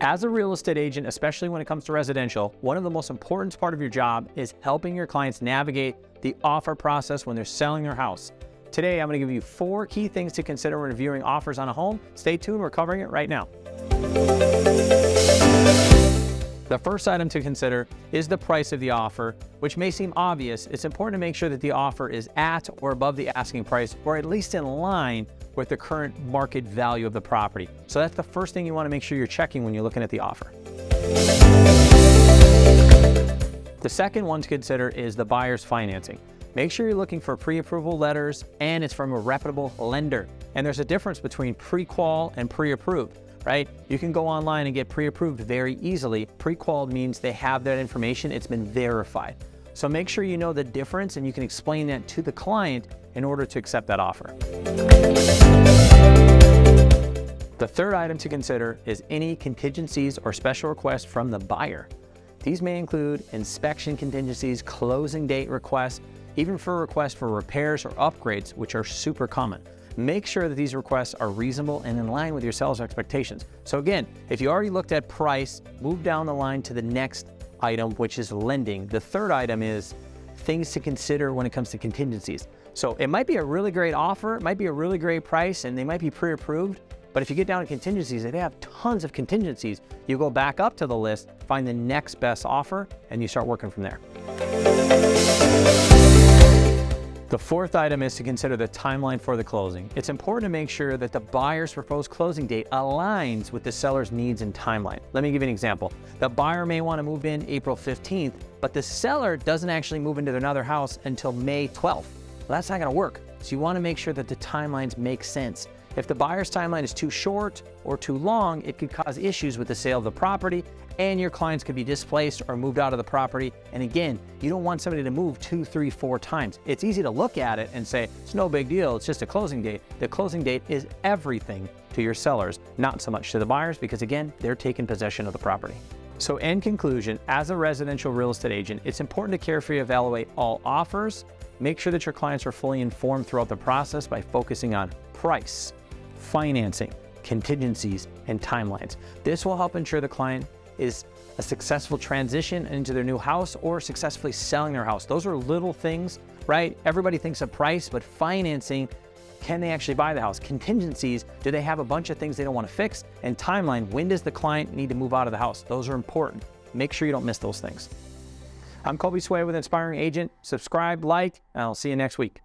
As a real estate agent, especially when it comes to residential, one of the most important part of your job is helping your clients navigate the offer process when they're selling their house. Today, I'm going to give you 4 key things to consider when reviewing offers on a home. Stay tuned, we're covering it right now. The first item to consider is the price of the offer, which may seem obvious. It's important to make sure that the offer is at or above the asking price, or at least in line with the current market value of the property. So that's the first thing you want to make sure you're checking when you're looking at the offer. The second one to consider is the buyer's financing. Make sure you're looking for pre-approval letters and it's from a reputable lender. And there's a difference between pre-qual and pre-approved, right? You can go online and get pre-approved very easily. Pre-qual means they have that information, it's been verified. So make sure you know the difference and you can explain that to the client in order to accept that offer. The third item to consider is any contingencies or special requests from the buyer. These may include inspection contingencies, closing date requests, even for requests for repairs or upgrades, which are super common. Make sure that these requests are reasonable and in line with your seller's expectations. So again, if you already looked at price, move down the line to the next item, which is lending. The third item is things to consider when it comes to contingencies. So it might be a really great offer, it might be a really great price, and they might be pre-approved, but if you get down to contingencies, if they have tons of contingencies, you go back up to the list, find the next best offer, and you start working from there. The fourth item is to consider the timeline for the closing. It's important to make sure that the buyer's proposed closing date aligns with the seller's needs and timeline. Let me give you an example. The buyer may want to move in April 15th, but the seller doesn't actually move into another house until May 12th. Well, that's not going to work. So you want to make sure that the timelines make sense. If the buyer's timeline is too short or too long, it could cause issues with the sale of the property, and your clients could be displaced or moved out of the property. And again, you don't want somebody to move 2, 3, 4 times. It's easy to look at it and say, it's no big deal, it's just a closing date. The closing date is everything to your sellers, not so much to the buyers, because again, they're taking possession of the property. So in conclusion, as a residential real estate agent, it's important to carefully evaluate all offers. Make sure that your clients are fully informed throughout the process by focusing on price, financing, contingencies, and timelines. This will help ensure the client is a successful transition into their new house or successfully selling their house. Those are little things, right? Everybody thinks of price, but financing, can they actually buy the house? Contingencies, do they have a bunch of things they don't want to fix? And timeline, when does the client need to move out of the house? Those are important. Make sure you don't miss those things. I'm Colby Sway with Inspiring Agent. Subscribe, like, and I'll see you next week.